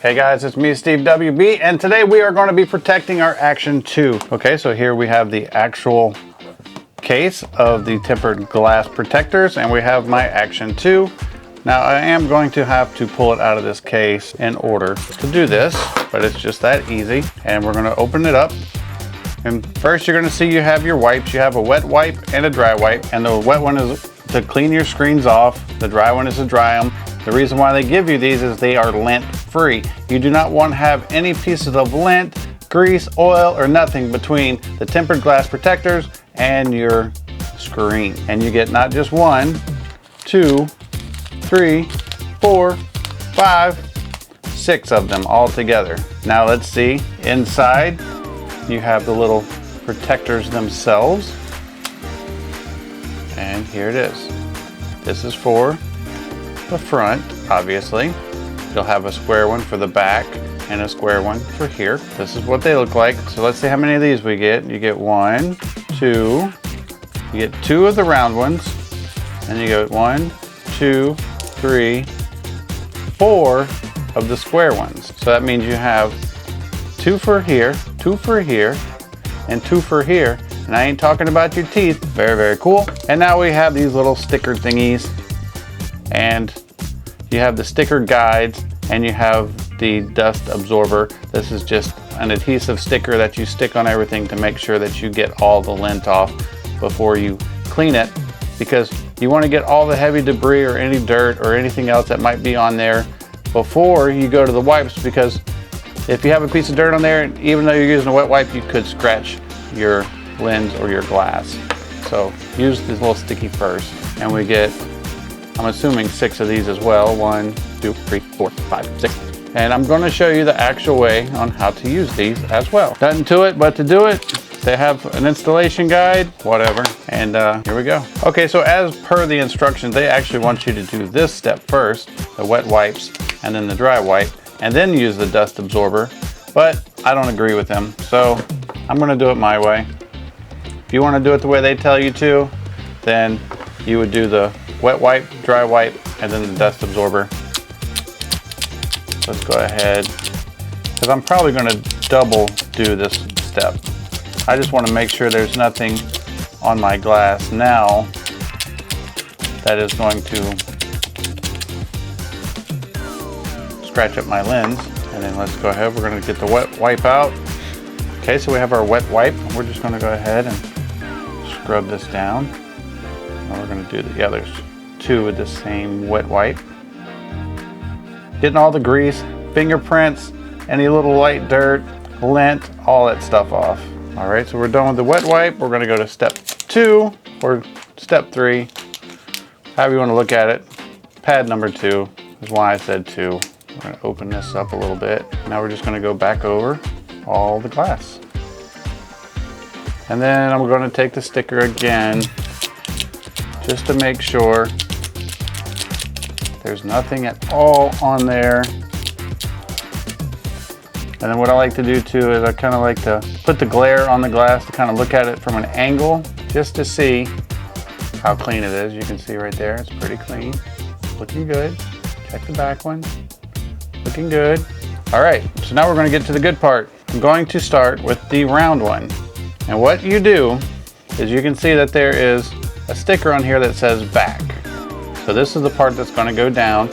Hey guys, it's me, Steve WB, and today we are going to be protecting our Action 2. Okay, so here we have the actual case of the tempered glass protectors, and we have my Action 2. Now I am going to have to pull it out of this case in order to do this, but it's just that easy. And we're going to open it up. And first you're going to see you have your wipes. You have a wet wipe and a dry wipe, and the wet one is to clean your screens off. The dry one is to dry them. The reason why they give you these is they are lint free. You do not want to have any pieces of lint, grease, oil, or nothing between the tempered glass protectors and your screen. And you get not just 1, 2, 3, 4, 5, 6 of them all together. Now let's see, inside you have the little protectors themselves. And here it is. This is for the front, obviously. You'll have a square one for the back and a square one for here. This is what they look like. So let's see how many of these we get. You get 1, 2, you get 2 of the round ones, and you get 1, 2, 3, 4 of the square ones. So that means you have 2 for here, 2 for here, and 2 for here. And I ain't talking about your teeth. Very, very cool. And now we have these little sticker thingies, and you have the sticker guides, and you have the dust absorber. This is just an adhesive sticker that you stick on everything to make sure that you get all the lint off before you clean it, because you want to get all the heavy debris or any dirt or anything else that might be on there before you go to the wipes, because if you have a piece of dirt on there, even though you're using a wet wipe, you could scratch your lens or your glass. So use this little sticky first, and we get, I'm assuming 6 of these as well. 1, 2, 3, 4, 5, 6. And I'm going to show you the actual way on how to use these as well. Nothing to it but to do it. They have an installation guide, whatever, and here we go. Okay, so as per the instructions, they actually want you to do this step first, the wet wipes, and then the dry wipe, and then use the dust absorber, but I don't agree with them, so I'm going to do it my way. If you want to do it the way they tell you to, then you would do the wet wipe, dry wipe, and then the dust absorber. Let's go ahead, because I'm probably going to double do this step. I just want to make sure there's nothing on my glass now that is going to scratch up my lens. And then let's go ahead, we're going to get the wet wipe out. Okay, so we have our wet wipe. We're just going to go ahead and scrub this down. And we're going to do the others 2 with the same wet wipe. Getting all the grease, fingerprints, any little light dirt, lint, all that stuff off. All right, so we're done with the wet wipe. We're going to go to step 2 or step 3, however you want to look at it. Pad number 2 is why I said 2. We're going to open this up a little bit. Now we're just going to go back over all the glass. And then I'm going to take the sticker again just to make sure there's nothing at all on there. And then what I like to do too is I kind of like to put the glare on the glass to kind of look at it from an angle just to see how clean it is. You can see right there, it's pretty clean. Looking good. Check the back one. Looking good. All right, so now we're going to get to the good part. I'm going to start with the round one. And what you do is you can see that there is a sticker on here that says back. So this is the part that's going to go down.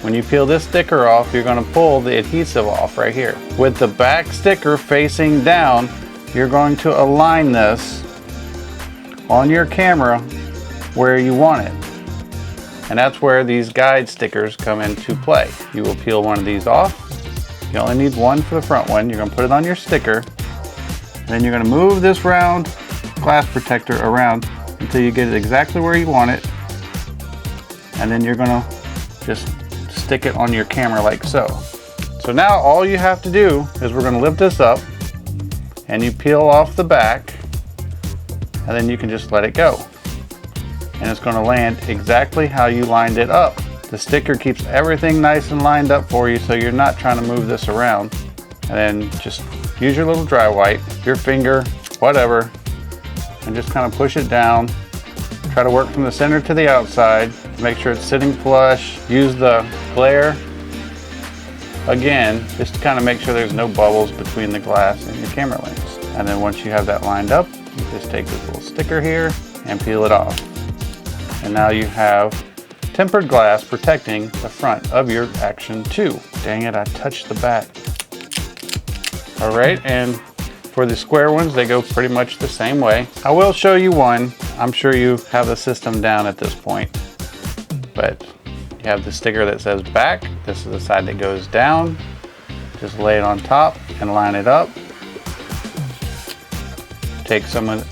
When you peel this sticker off, you're going to pull the adhesive off right here. With the back sticker facing down, you're going to align this on your camera where you want it. And that's where these guide stickers come into play. You will peel one of these off. You only need 1 for the front one. You're going to put it on your sticker. And then you're going to move this round glass protector around until you get it exactly where you want it. And then you're going to just stick it on your camera like so. So now all you have to do is we're going to lift this up, and you peel off the back, and then you can just let it go. And it's going to land exactly how you lined it up. The sticker keeps everything nice and lined up for you, so you're not trying to move this around. And then just use your little dry wipe, your finger, whatever, and just kind of push it down. Try to work from the center to the outside. Make sure it's sitting flush. Use the glare again, just to kind of make sure there's no bubbles between the glass and your camera lens. And then once you have that lined up, you just take this little sticker here and peel it off. And now you have tempered glass protecting the front of your Action 2. Dang it, I touched the back. All right, and for the square ones, they go pretty much the same way. I will show you one. I'm sure you have the system down at this point, but you have the sticker that says back. This is the side that goes down. Just lay it on top and line it up. Take some of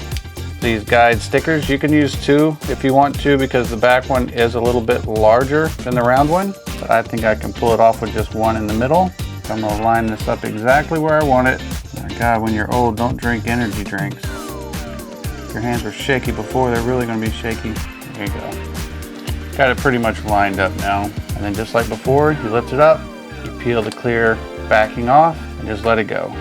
these guide stickers. You can use 2 if you want to, because the back one is a little bit larger than the round one, but I think I can pull it off with just 1 in the middle. I'm gonna line this up exactly where I want it. My God, when you're old, don't drink energy drinks. If your hands were shaky before, they're really gonna be shaky. There you go. Got it pretty much lined up now. And then just like before, you lift it up, you peel the clear backing off, and just let it go.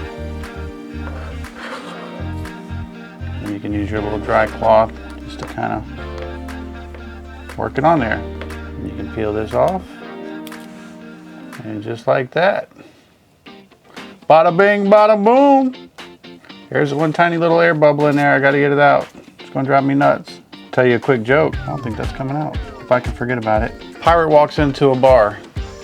And you can use your little dry cloth just to kind of work it on there. And you can peel this off. And just like that. Bada bing, bada boom. Here's one tiny little air bubble in there. I gotta get it out. It's gonna drive me nuts. Tell you a quick joke. I don't think that's coming out. If I can forget about it. Pirate walks into a bar.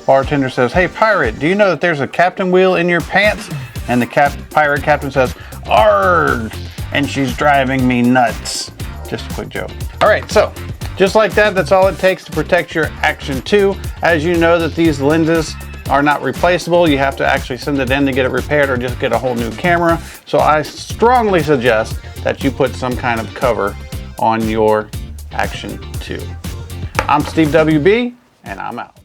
Bartender says, "Hey pirate, do you know that there's a captain wheel in your pants?" And the pirate captain says, "Arrgh, and she's driving me nuts." Just a quick joke. All right, so just like that, that's all it takes to protect your Action 2. As you know that these lenses are not replaceable. You have to actually send it in to get it repaired or just get a whole new camera. So I strongly suggest that you put some kind of cover on your Action 2. I'm Steve WB, and I'm out.